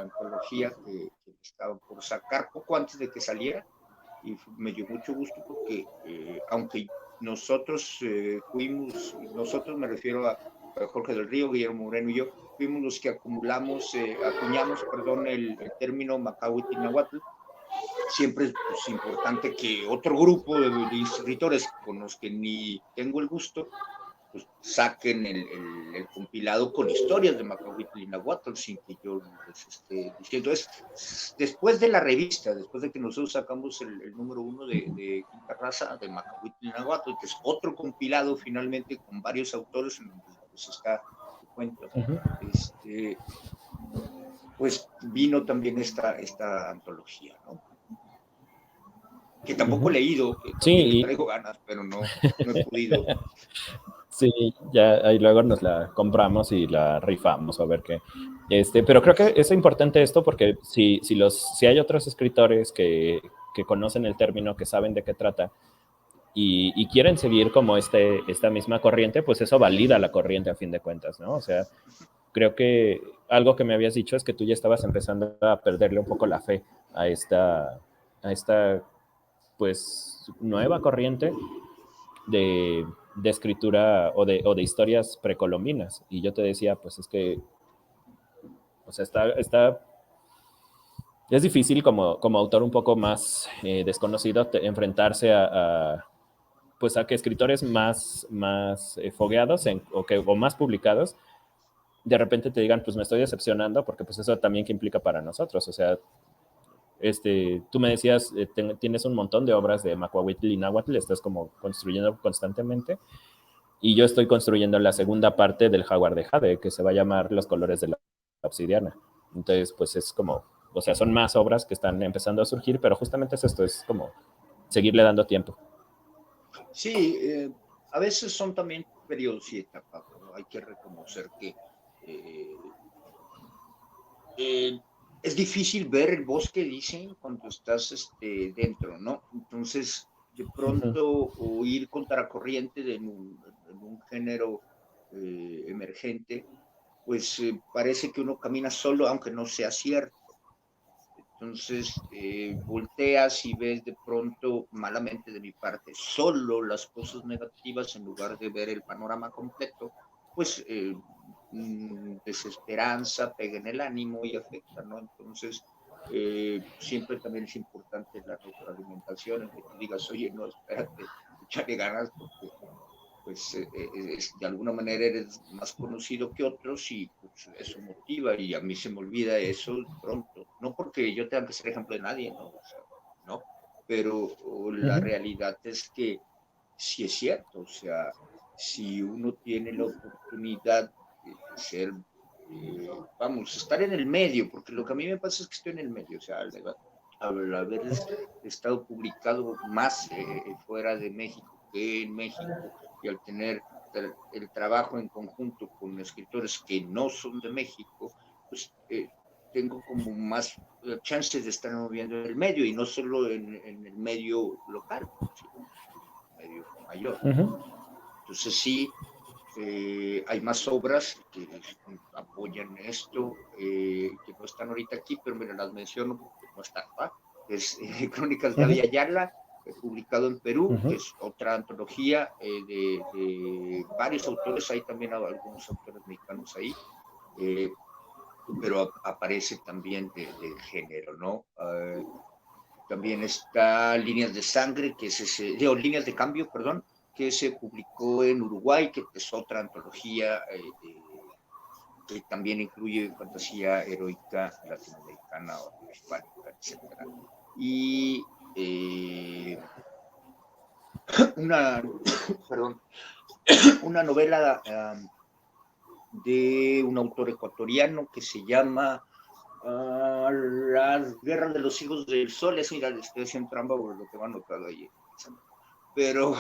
antología que estaba por sacar poco antes de que saliera y me dio mucho gusto porque aunque nosotros me refiero a Jorge del Río, Guillermo Moreno y yo, fuimos los que acuñamos, perdón, el término Macahuitl Nahuatl. Siempre es pues, importante que otro grupo de escritores con los que ni tengo el gusto, pues saquen el compilado con historias de Macahuitl y Nahuatl sin que yo les esté diciendo. Después de la revista, después de que nosotros sacamos el número 1 de Quinta Raza, de Macahuitl y Nahuatl, que es otro compilado finalmente con varios autores en donde pues, está tu cuento, pues vino también esta antología, ¿no? Que tampoco he leído, que también le Sí, traigo ganas, pero no he podido. sí, ya ahí luego nos la compramos y la rifamos a ver qué. Pero creo que es importante esto porque si hay otros escritores que conocen el término, que saben de qué trata y quieren seguir como esta misma corriente, pues eso valida la corriente a fin de cuentas, ¿no? O sea, creo que algo que me habías dicho es que tú ya estabas empezando a perderle un poco la fe a esta pues nueva corriente de escritura o de historias precolombinas. Y yo te decía, pues es que, o sea, es difícil como autor un poco más desconocido enfrentarse pues a que escritores más fogueados o más publicados de repente te digan, pues me estoy decepcionando, porque pues eso también que implica para nosotros. O sea, tú me decías, tienes un montón de obras de Macuahuitl y Náhuatl, estás como construyendo constantemente. Y yo estoy construyendo la segunda parte del Jaguar de Jade, que se va a llamar Los colores de la obsidiana. Entonces, pues es como, o sea, son más obras que están empezando a surgir, pero justamente es esto, es como seguirle dando tiempo. Sí, a veces son también periodos y etapas, ¿no? Hay que reconocer que eh, eh, es difícil ver el bosque, dicen, cuando estás dentro, ¿no? Entonces, de pronto, o ir contra la corriente en un género emergente, pues parece que uno camina solo, aunque no sea cierto. Entonces, volteas y ves de pronto, malamente de mi parte, solo las cosas negativas en lugar de ver el panorama completo, pues desesperanza pega en el ánimo y afecta, ¿no? Entonces, siempre también es importante la retroalimentación, en que tú digas, oye, no, espérate, échale ganas, porque pues de alguna manera eres más conocido que otros y pues, eso motiva, y a mí se me olvida eso pronto, no porque yo tenga que ser ejemplo de nadie, ¿no? O sea, no, pero la realidad es que sí es cierto, o sea, si uno tiene la oportunidad de ser, vamos, estar en el medio, porque lo que a mí me pasa es que estoy en el medio, o sea, al haber estado publicado más fuera de México que en México, y al tener el trabajo en conjunto con escritores que no son de México, pues tengo como más chances de estar moviendo en el medio, y no solo en el medio local, sino en el medio mayor. Entonces sí, hay más obras que apoyan esto, que no están ahorita aquí, pero mira, las menciono porque no están, ¿va? Es Crónicas de Abya Yala, publicado en Perú, que es otra antología de varios autores, hay también algunos autores mexicanos ahí, pero aparece también del género, ¿no? También está Líneas de Sangre, que es Líneas de Cambio, perdón, que se publicó en Uruguay, que es otra antología que también incluye fantasía heroica latinoamericana o hispánica, etc. Y una, perdón, una novela de un autor ecuatoriano que se llama Las Guerras de los Hijos del Sol. Es, mira, estoy haciendo trampa por lo que me han notado ahí. Pero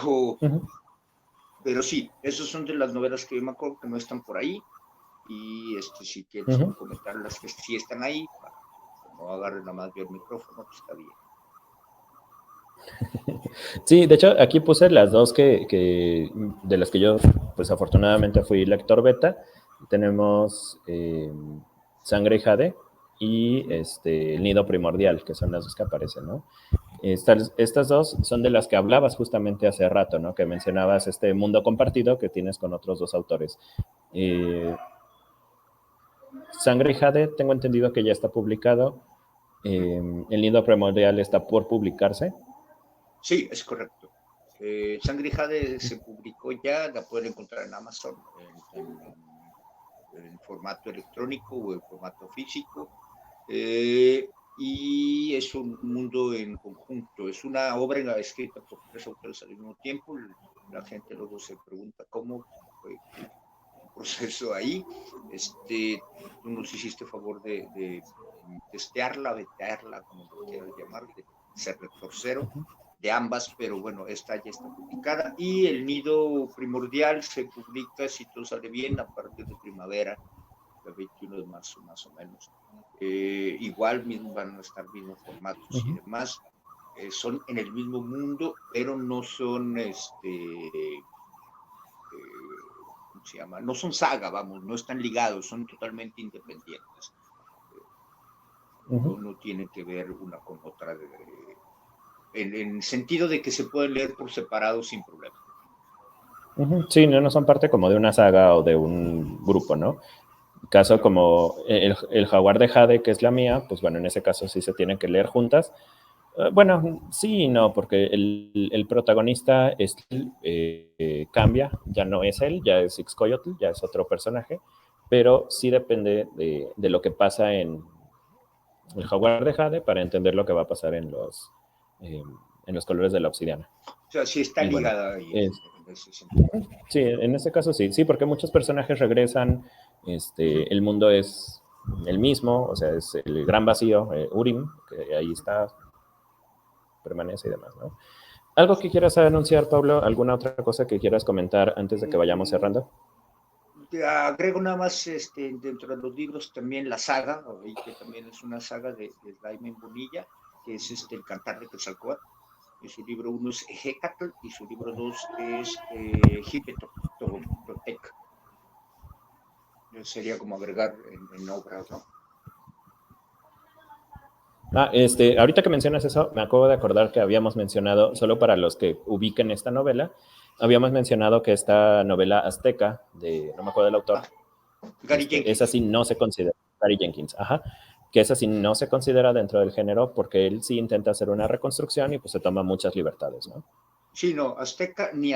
sí, esas son de las novelas que yo me acuerdo que no están por ahí. Y si quieres comentar las que sí están ahí, para que no agarre nada más yo el micrófono, pues está bien. Sí, de hecho, aquí puse las dos de las que yo, pues afortunadamente fui lector beta. Tenemos Sangre y Jade y El Nido Primordial, que son las dos que aparecen, ¿no? Estas dos son de las que hablabas justamente hace rato, ¿no? Que mencionabas este mundo compartido que tienes con otros dos autores. Sangre y Jade, tengo entendido que ya está publicado. El Nido Primordial está por publicarse. Sí, es correcto. Sangre y Jade se publicó ya, la pueden encontrar en Amazon en formato electrónico o en formato físico. Y es un mundo en conjunto, es una obra escrita por tres autores al mismo tiempo. La gente luego se pregunta cómo fue un proceso ahí. Tú nos hiciste favor de testearla, vetearla, como lo quieras llamar, de ser lector cero de ambas, pero bueno, esta ya está publicada. Y El Nido Primordial se publica, si todo sale bien, a partir de primavera, el 21 de marzo más o menos. Igual mismo van a estar mismos formatos y demás. Son en el mismo mundo, pero no son ¿cómo se llama? No son saga, vamos, no están ligados, son totalmente independientes. No tienen que ver una con otra en el sentido de que se pueden leer por separado sin problema. Sí, no son parte como de una saga o de un grupo, ¿no? Caso como el Jaguar de Jade, que es la mía, pues bueno, en ese caso sí se tienen que leer juntas. Bueno, sí y no, porque el protagonista cambia, ya no es él, ya es Ixcoyotl, ya es otro personaje, pero sí depende de lo que pasa en el Jaguar de Jade para entender lo que va a pasar en los colores de la obsidiana. O sea, sí está ligada ahí en ese sentido. Sí, en ese caso sí, porque muchos personajes regresan, el mundo es el mismo, o sea, es el gran vacío, Urim, que ahí está, permanece y demás, ¿no? ¿Algo que quieras anunciar, Pablo? ¿Alguna otra cosa que quieras comentar antes de que vayamos cerrando? Te agrego nada más dentro de los libros también la saga, que también es una saga de Jaime Bonilla, que es El Cantar de Quetzalcóatl. Y su libro 1 es Ejecatl y su libro 2 es Jipetotec. Sería como agregar en obras, ¿no? Ahorita que mencionas eso, me acabo de acordar que habíamos mencionado, solo para los que ubiquen esta novela, habíamos mencionado que esta novela azteca, no me acuerdo del autor, Gary Jenkins. esa sí no se considera, Gary Jenkins, ajá. que esa sí no se considera dentro del género porque él sí intenta hacer una reconstrucción y pues se toma muchas libertades, ¿no? Sí, no, Azteca, ni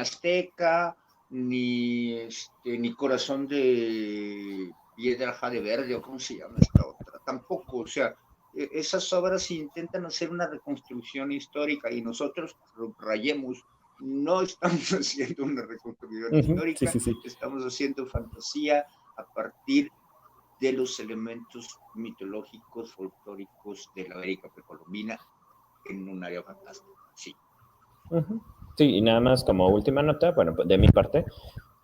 Corazón de Piedra Jade Verde, o cómo se llama esta otra, tampoco, o sea, esas obras intentan hacer una reconstrucción histórica y nosotros, rayemos, no estamos haciendo una reconstrucción Sí, histórica, sí, sí. estamos haciendo fantasía a partir de los elementos mitológicos, folclóricos de la América precolombina en un área fantástica, sí. Sí, y nada más como última nota, bueno, de mi parte,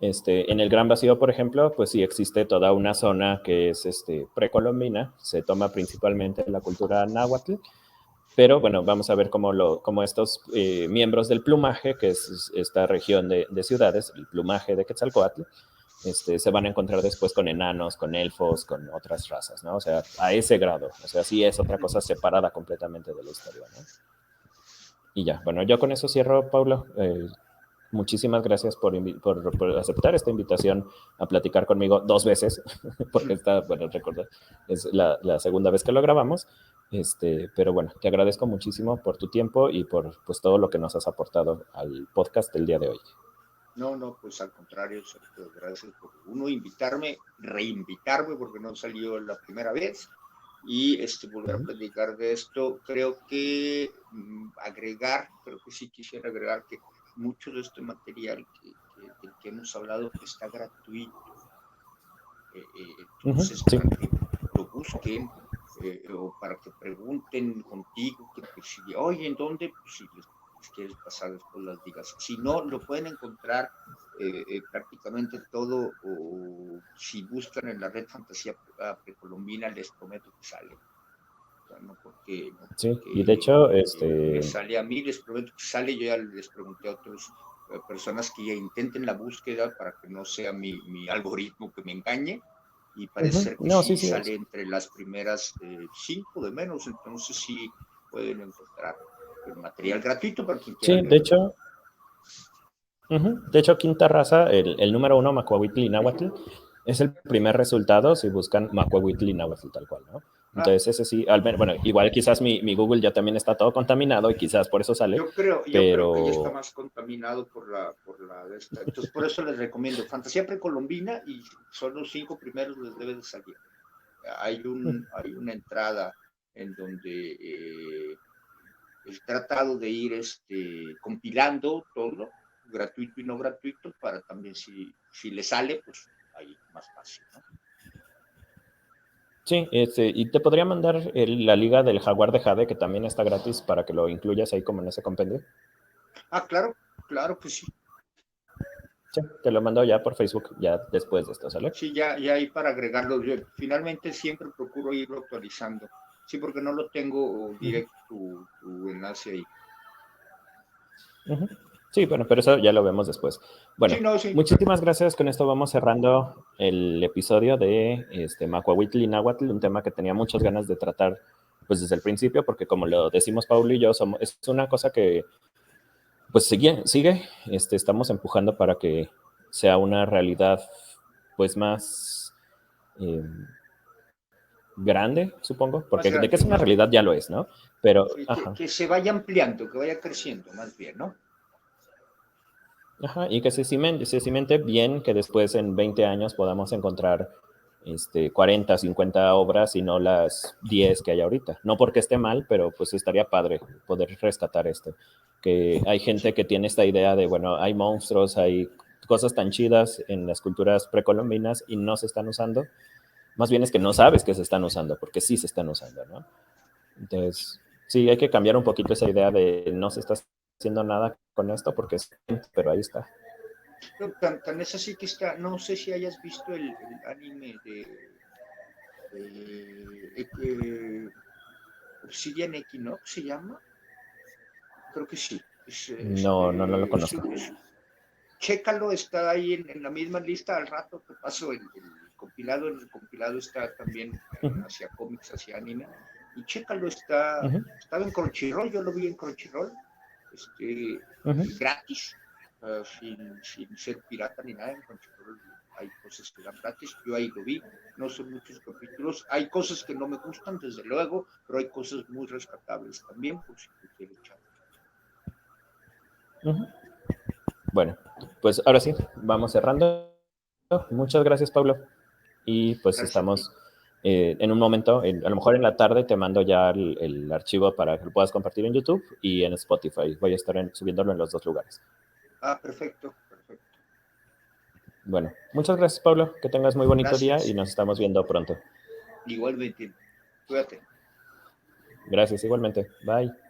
en el Gran Vacío, por ejemplo, pues sí existe toda una zona que es precolombina, se toma principalmente la cultura náhuatl, pero bueno, vamos a ver cómo estos miembros del plumaje, que es esta región de ciudades, el plumaje de Quetzalcóatl, se van a encontrar después con enanos, con elfos, con otras razas, ¿no? O sea, a ese grado, o sea, sí es otra cosa separada completamente de la historia, ¿no? Y ya, bueno, yo con eso cierro, Paulo. Muchísimas gracias por aceptar esta invitación a platicar conmigo 2 veces, porque bueno, recordar, es la segunda vez que lo grabamos. Pero bueno, te agradezco muchísimo por tu tiempo y por pues, todo lo que nos has aportado al podcast del día de hoy. No, pues al contrario, Sergio, gracias por uno invitarme, reinvitarme porque no salió la primera vez y volver a platicar de esto. Creo que creo que sí quisiera agregar que mucho de este material del que hemos hablado está gratuito. Entonces, Sí. para que lo busquen o para que pregunten contigo, que si, oye, ¿en dónde? Pues si les quieres pasar después las digas. Si no, lo pueden encontrar prácticamente todo, o si buscan en la red Fantasía Precolombina, les prometo que sale. O sea, no Sí, y de porque hecho, me sale a mí, les prometo que sale. Yo ya les pregunté a otras personas que ya intenten la búsqueda para que no sea mi algoritmo que me engañe, y parece ser que no, sí, sí sí. sale entre las primeras 5 de menos, entonces sí pueden encontrar el material gratuito para quien quiera Sí, de leerlo. hecho, de hecho, Quinta Raza, el número 1, Macuahuitl y Náhuatl, es el primer resultado si buscan Macuahuitl y Náhuatl tal cual, ¿no? Ah, Entonces, ese sí, bueno, igual quizás mi Google ya también está todo contaminado y quizás por eso sale, yo creo que ya está pero más contaminado por la de esta. Entonces, por eso les recomiendo Fantasía Precolombina, y son los 5 primeros, les debe de salir. Hay una entrada en donde he tratado de ir compilando todo, gratuito y no gratuito, para también si le sale, pues ahí más fácil, ¿no? sí, y te podría mandar la liga del Jaguar de Jade, que también está gratis para que lo incluyas ahí como en ese compendio. Claro, claro que sí. Sí, te lo mando ya por Facebook, ya después de esto, ¿sale? Sí, ya ahí para agregarlo. Yo finalmente siempre procuro irlo actualizando. Sí, porque no lo tengo directo tu enlace ahí. Sí, bueno, pero eso ya lo vemos después. Sí, Bueno, no, sí. muchísimas gracias. Con esto vamos cerrando el episodio de Macuahuitl y Náhuatl, un tema que tenía muchas ganas de tratar pues desde el principio, porque como lo decimos Paulo y yo, es una cosa que pues sigue, estamos empujando para que sea una realidad pues más eh, grande, supongo, Más porque de que es grande, una más. realidad ya lo es, ¿no? Pero, Sí, que, ajá. que se vaya ampliando, que vaya creciendo, más bien, ¿no? Ajá, y que se cimente bien, que después en 20 años podamos encontrar 40, 50 obras y no las 10 que hay ahorita. No porque esté mal, pero pues estaría padre poder rescatar esto. Que hay gente que tiene esta idea de, bueno, hay monstruos, hay cosas tan chidas en las culturas precolombinas y no se están usando. Más bien es que no sabes que se están usando, porque sí se están usando, ¿no? Entonces, sí, hay que cambiar un poquito esa idea de no se está haciendo nada con esto porque es, pero ahí está. No, tan es así que está, no sé si hayas visto el anime de Obsidian Equinox, ¿se llama? Creo que sí. No, no, no lo conozco. Chécalo, está ahí en la misma lista. Al rato te paso el compilado. En el compilado está también hacia cómics, hacia anime. Y chécalo, estaba en Crunchyroll, yo lo vi en Crunchyroll, gratis, sin ser pirata ni nada, en Crunchyroll hay cosas que dan gratis, yo ahí lo vi, no son muchos capítulos, hay cosas que no me gustan, desde luego, pero hay cosas muy rescatables también, por si te quiere echar. Bueno, pues ahora sí, vamos cerrando. Muchas gracias, Pablo. Y pues Gracias estamos en un momento, a lo mejor en la tarde te mando ya el archivo para que lo puedas compartir en YouTube y en Spotify. Voy a estar subiéndolo en los dos lugares. Perfecto. Bueno, muchas gracias, Pablo. Que tengas muy bonito día y Gracias. nos estamos viendo pronto. Igualmente. Cuídate. Gracias, igualmente. Bye.